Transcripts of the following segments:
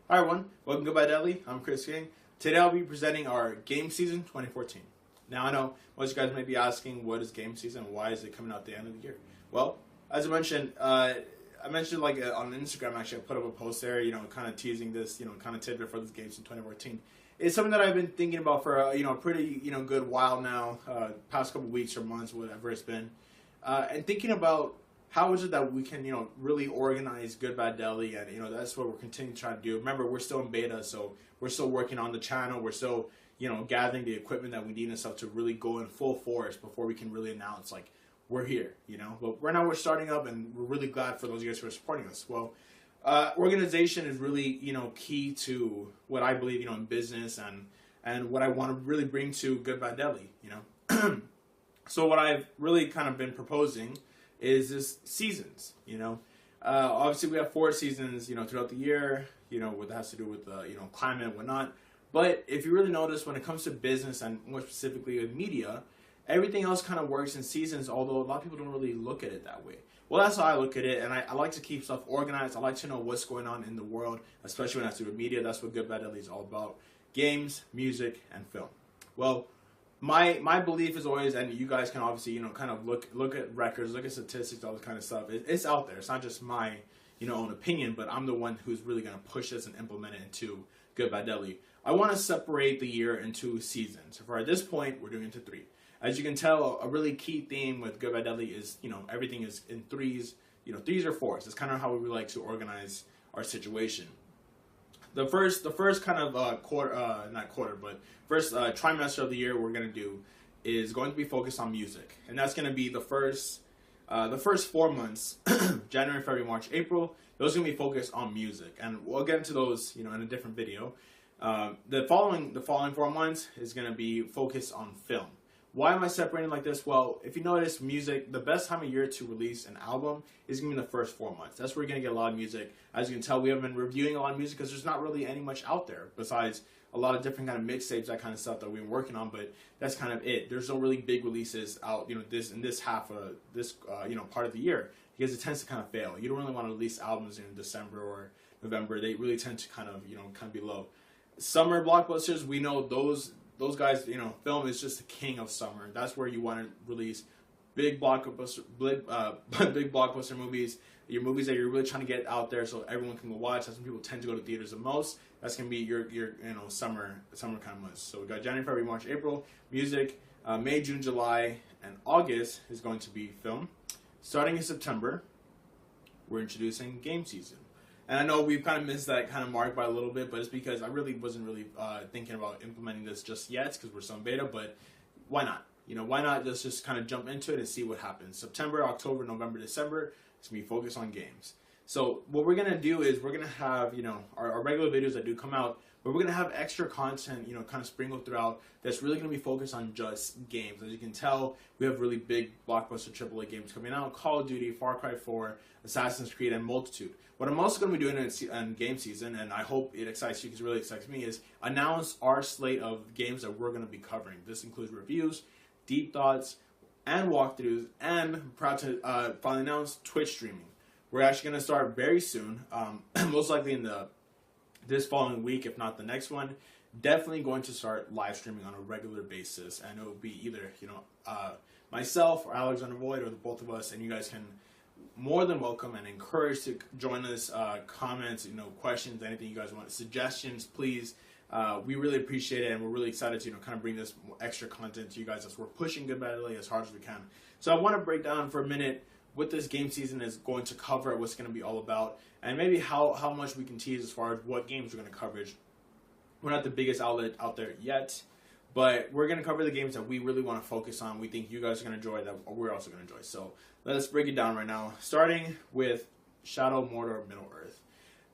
Hi everyone, welcome to Goodbye Deadly. I'm Chris King. Today I'll be presenting our game season 2014. Now I know most of you guys may be asking, what is game season? Why is it coming out at the end of the year? Well, as I mentioned on Instagram. Actually, I put up a post there, kind of teasing this, kind of tidbit for this game season 2014. It's something that I've been thinking about for a pretty good while now, past couple weeks or months, whatever it's been, and thinking about how is it that we can, really organize Good Bad Deli, and that's what we're continuing to try to do. Remember, we're still in beta, so we're still working on the channel. We're still, gathering the equipment that we need and stuff to really go in full force before we can really announce like we're here. But right now we're starting up, and we're really glad for those of you guys who are supporting us. Well, organization is really, key to what I believe, in business and what I want to really bring to Good Bad Deli. So what I've really kind of been proposing is this seasons. Obviously we have 4 seasons, throughout the year, what has to do with the, climate and whatnot. But if you really notice, when it comes to business and more specifically with media, everything else kind of works in seasons, although a lot of people don't really look at it that way. Well, that's how I look at it, and I like to keep stuff organized. I like to know what's going on in the world, especially when it has to do with media. That's what Good Bad Deli is all about: games, music, and film. Well, my belief is always, and you guys can obviously kind of look at records, look at statistics, all this kind of stuff. It's out there. It's not just my own opinion, but I'm the one who's really going to push this and implement it into Good Bad Deli. I want to separate the year into seasons. For at this point, we're doing it into 3. As you can tell, a really key theme with Good Bad Deli is everything is in threes. 3s or 4s. It's kind of how we like to organize our situation. The first kind of first trimester of the year we're gonna do is going to be focused on music, and that's gonna be the first 4 months, January, February, March, April. Those are gonna be focused on music, and we'll get into those in a different video. The following 4 months is gonna be focused on film. Why am I separating like this? Well, if you notice, music, the best time of year to release an album is going to be the first 4 months. That's where you're going to get a lot of music. As you can tell, we haven't been reviewing a lot of music because there's not really any much out there besides a lot of different kind of mixtapes, that kind of stuff that we've been working on, but that's kind of it. There's no really big releases out, this half of this, part of the year, because it tends to kind of fail. You don't really want to release albums in December or November. They really tend to kind of be low. Summer blockbusters, we know those guys, film is just the king of summer. That's where you want to release big blockbuster movies. Your movies that you're really trying to get out there so everyone can go watch. That's when people tend to go to theaters the most. That's gonna be your summer kind of months. So we got January, February, March, April, music. May, June, July, and August is going to be film. Starting in September, we're introducing game season. And I know we've kind of missed that kind of mark by a little bit, but it's because I really wasn't thinking about implementing this just yet because we're still in beta, but why not? Why not just kind of jump into it and see what happens. September, October, November, December, it's going to be focused on games. So what we're going to do is we're going to have, our regular videos that do come out, but we're going to have extra content, kind of sprinkled throughout that's really going to be focused on just games. As you can tell, we have really big blockbuster AAA games coming out: Call of Duty, Far Cry 4, Assassin's Creed, and Multitude. What I'm also going to be doing in game season, and I hope it excites you because it really excites me, is announce our slate of games that we're going to be covering. This includes reviews, deep thoughts, and walkthroughs, and I'm proud to finally announce Twitch streaming. We're actually going to start very soon, most likely in this following week, if not the next one. Definitely going to start live streaming on a regular basis, and it will be either myself or Alexander Void or the both of us, and you guys can more than welcome and encouraged to join us. Comments, questions, anything you guys want, suggestions, please. We really appreciate it, and we're really excited to kind of bring this extra content to you guys as we're pushing Good Bad Deli as hard as we can. So I want to break down for a minute what this game season is going to cover, what's going to be all about, and maybe how much we can tease as far as what games we're going to cover. We're not the biggest outlet out there yet, but we're going to cover the games that we really want to focus on. We think you guys are going to enjoy, that we're also going to enjoy. So let's break it down right now, starting with Shadow Mordor Middle-earth.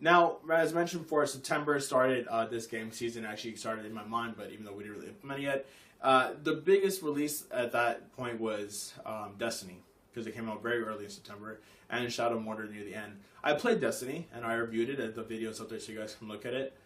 Now, as mentioned before, September started this game season. Actually started in my mind, but even though we didn't really implement it yet, the biggest release at that point was Destiny, because it came out very early in September, and Shadow Mordor near the end. I played Destiny, and I reviewed it, and the video's up there so you guys can look at it.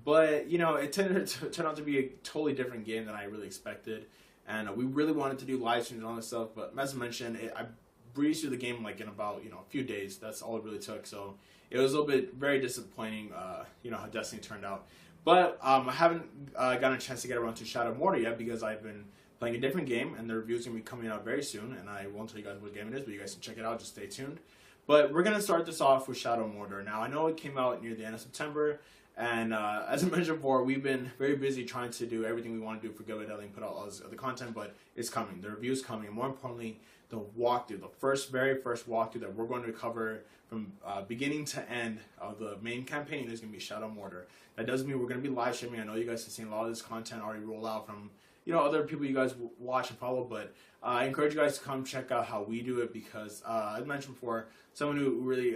But, it turned out to be a totally different game than I really expected. And we really wanted to do live streams and all this stuff. But as I mentioned, I breezed through the game like in about a few days. That's all it really took. So it was a little bit very disappointing, how Destiny turned out. But I haven't gotten a chance to get around to Shadow Mortar yet because I've been playing a different game, and the review's gonna be coming out very soon. And I won't tell you guys what game it is, but you guys can check it out. Just stay tuned. But we're gonna start this off with Shadow Mortar. Now I know it came out near the end of September. And as I mentioned before, we've been very busy trying to do everything we want to do for Good By Deli and put out all this other content, but it's coming. The review's coming, and more importantly, the walkthrough, the very first walkthrough that we're going to cover from beginning to end of the main campaign is going to be Shadow Mortar. That doesn't mean we're going to be live streaming. I know you guys have seen a lot of this content already roll out from other people you guys watch and follow, but I encourage you guys to come check out how we do it because, as I mentioned before, someone who really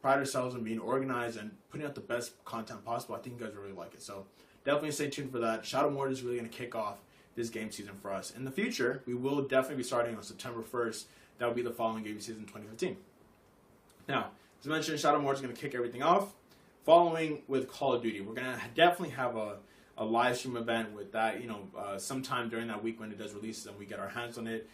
pride ourselves on being organized and putting out the best content possible. I think you guys really like it. So definitely stay tuned for that. Shadow Mortar is really going to kick off this game season for us. In the future, we will definitely be starting on September 1st. That will be the following game season 2015. Now, as I mentioned, Shadow Mortar is going to kick everything off. Following with Call of Duty, we're going to definitely have a live stream event with that, sometime during that week when it does release and we get our hands on it.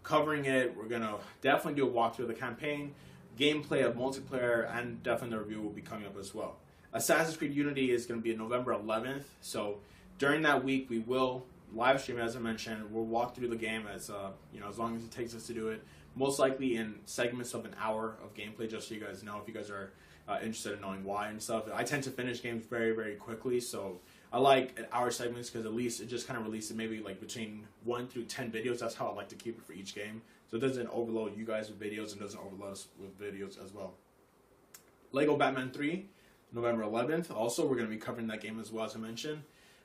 Covering it, we're going to definitely do a walkthrough of the campaign, gameplay of multiplayer, and definitely the review will be coming up as well. Assassin's Creed Unity is going to be November 11th, so during that week we will live stream, as I mentioned. We'll walk through the game as long as it takes us to do it, most likely in segments of an hour of gameplay, just so you guys know, if you guys are interested in knowing why and stuff. I tend to finish games very, very quickly, so I like hour segments because at least it just kind of releases maybe like between 1 through 10 videos. That's how I like to keep it for each game, so it doesn't overload you guys with videos and doesn't overload us with videos as well. Lego Batman 3, November 11th. Also, we're going to be covering that game as well, as I mentioned.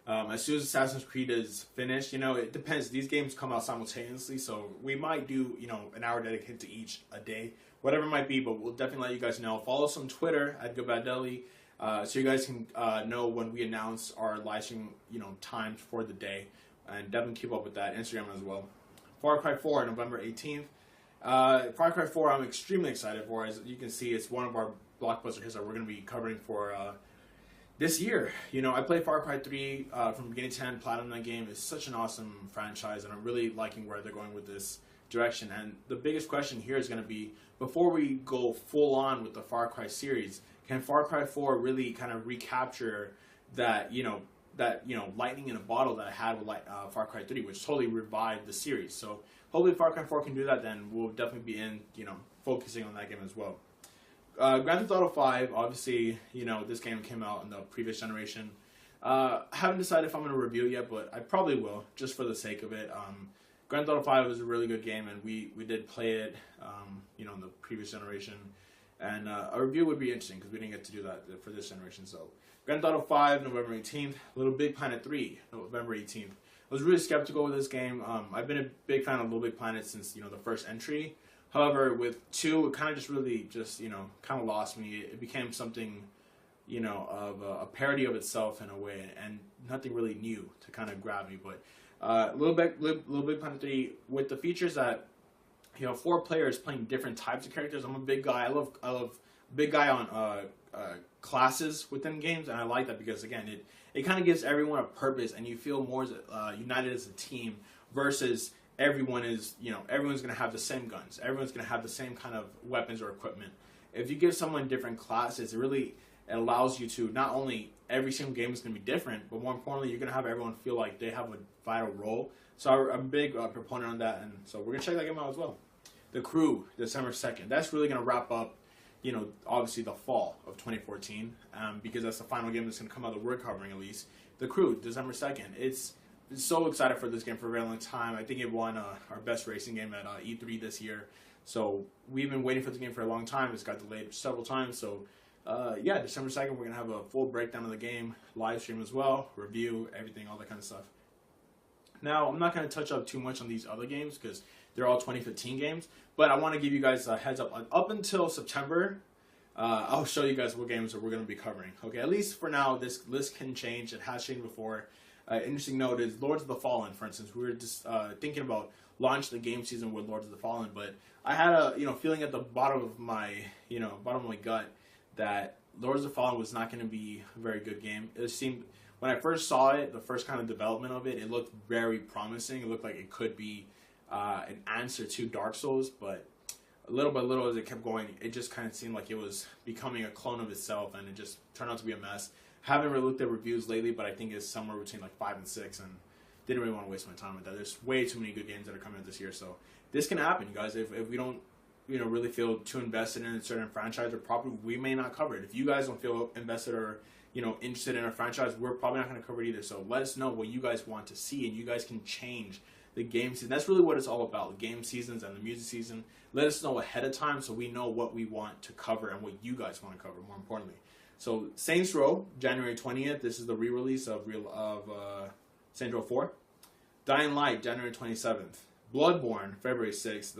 As soon as Assassin's Creed is finished, it depends. These games come out simultaneously, so we might do, an hour dedicated to each a day, whatever it might be, but we'll definitely let you guys know. Follow us on Twitter at Good By Deli, so you guys can know when we announce our live stream, times for the day, and definitely keep up with that. Instagram as well. Far Cry 4, November 18th. Far Cry 4, I'm extremely excited for. As you can see, it's one of our blockbuster hits that we're going to be covering for this year. I played Far Cry 3 from beginning to end, platinum that game. It's such an awesome franchise, and I'm really liking where they're going with this direction. And the biggest question here is going to be, before we go full on with the Far Cry series, can Far Cry 4 really kind of recapture that, lightning in a bottle that I had with Far Cry 3, which totally revived the series. So hopefully Far Cry 4 can do that, then we'll definitely be focusing on that game as well. Grand Theft Auto 5, obviously, this game came out in the previous generation. I haven't decided if I'm going to review it yet, but I probably will, just for the sake of it. Grand Theft Auto 5 was a really good game, and we did play it, in the previous generation. And a review would be interesting, because we didn't get to do that for this generation. So, Grand Theft Auto 5, November 18th. Little Big Planet 3, November 18th. I was really skeptical with this game. I've been a big fan of Little Big Planet since, the first entry. However, with 2, it kind of kind of lost me. It became something, of a parody of itself in a way, and nothing really new to kind of grab me. But Little Big Planet 3, with the features that, 4 players playing different types of characters. I'm a big guy. I love big guy on classes within games, and I like that because, again, it kind of gives everyone a purpose, and you feel more united as a team versus everyone is, everyone's going to have the same guns. Everyone's going to have the same kind of weapons or equipment. If you give someone different classes, it allows you to, not only every single game is going to be different, but more importantly, you're going to have everyone feel like they have a vital role. So I'm a big proponent on that, and so we're going to check that game out as well. The Crew, December 2nd. That's really going to wrap up, obviously the fall of 2014, because that's the final game that's going to come out that we're covering at least. The Crew, December 2nd. It's so excited for this game for a very long time. I think it won our best racing game at E3 this year. So we've been waiting for this game for a long time. It's got delayed several times. So December 2nd, we're going to have a full breakdown of the game, live stream as well, review, everything, all that kind of stuff. Now, I'm not going to touch up too much on these other games because they're all 2015 games, but I want to give you guys a heads up. Up until September, I'll show you guys what games that we're going to be covering. Okay, at least for now, this list can change. It has changed before. Interesting note is Lords of the Fallen, for instance. We were just thinking about launching the game season with Lords of the Fallen, but I had a feeling at the bottom of my gut that Lords of the Fallen was not going to be a very good game. It seemed, when I first saw it, the first kind of development of it, it looked very promising. It looked like it could be an answer to Dark Souls, but little by little as it kept going, it just kind of seemed like it was becoming a clone of itself, and it just turned out to be a mess. Haven't really looked at reviews lately, but I think it's somewhere between like 5 and 6, and didn't really want to waste my time with that. There's way too many good games that are coming out this year, so this can happen, you guys. If we don't, really feel too invested in a certain franchise or property, we may not cover it. If you guys don't feel invested or interested in a franchise, we're probably not going to cover it either. So let us know what you guys want to see, and you guys can change the game season. That's really what it's all about, the game seasons and the music season. Let us know ahead of time so we know what we want to cover and what you guys want to cover, more importantly. So Saints Row, January 20th. This is the re-release of Saints Row 4. Dying Light, January 27th. Bloodborne, February 6th.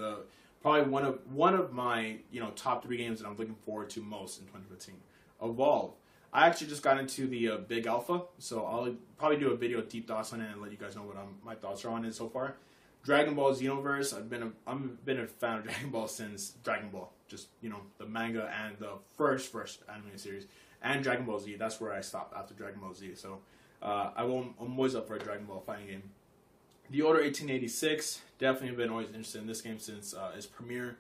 Probably one of my top 3 games that I'm looking forward to most in 2015. Evolve. I actually just got into the big alpha, so I'll probably do a video deep thoughts on it and let you guys know what my thoughts are on it so far. Dragon Ball Xenoverse. I've been a fan of Dragon Ball since Dragon Ball, just the manga and the first anime series, and Dragon Ball Z. That's where I stopped after Dragon Ball Z. So I'm always up for a Dragon Ball fighting game. The Order 1886. Definitely been always interested in this game since its premiere.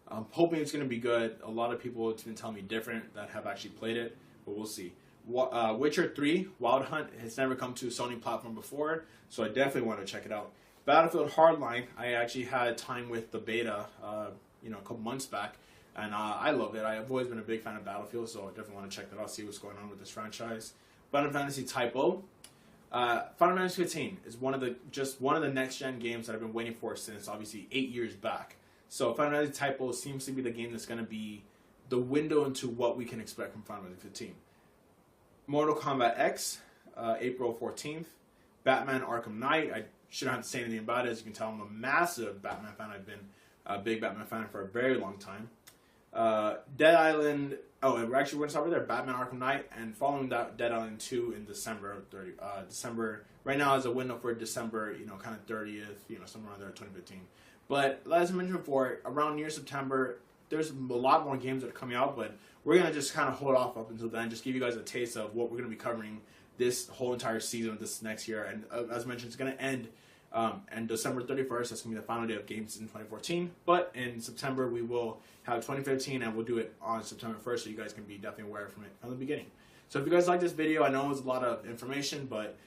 I'm hoping it's going to be good. A lot of people have been telling me different that have actually played it, but we'll see. Witcher 3 Wild Hunt has never come to a Sony platform before, so I definitely want to check it out. Battlefield Hardline, I actually had time with the beta, a couple months back, and I love it. I've always been a big fan of Battlefield, so I definitely want to check that out, see what's going on with this franchise. Final Fantasy Type O. Final Fantasy 15 is one of the next gen games that I've been waiting for since obviously 8 years back. So Final Fantasy Type O seems to be the game that's going to be the window into what we can expect from Final Fantasy 15. Mortal Kombat X, April 14th. Batman Arkham Knight. I shouldn't have to say anything about it. As you can tell, I'm a massive Batman fan. I've been a big Batman fan for a very long time. Dead Island. Oh, and we're going to start right there. Batman Arkham Knight, and following that, Dead Island 2 in December. December right now is a window for December. Kind of 30th. Somewhere around there, 2015. But as I mentioned before, around near September, there's a lot more games that are coming out. But we're gonna just kind of hold off up until then. Just give you guys a taste of what we're gonna be covering this whole entire season of this next year. And as mentioned, it's gonna end. And December 31st, that's going to be the final day of games in 2014. But in September, we will have 2015, and we'll do it on September 1st, so you guys can be definitely aware from it from the beginning. So if you guys like this video, I know it was a lot of information, but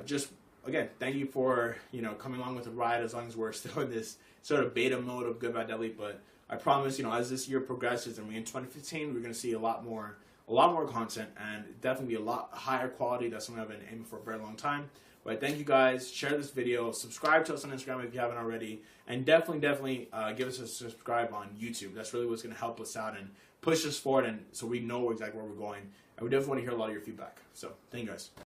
just, again, thank you for, coming along with the ride as long as we're still in this sort of beta mode of Good Bad Deadly. But I promise, as this year progresses and we in 2015, we're going to see a lot more content, and definitely be a lot higher quality. That's something I've been aiming for a very long time. But thank you guys. Share this video. Subscribe to us on Instagram if you haven't already. And definitely give us a subscribe on YouTube. That's really what's going to help us out and push us forward, and so we know exactly where we're going. And we definitely want to hear a lot of your feedback. So thank you guys.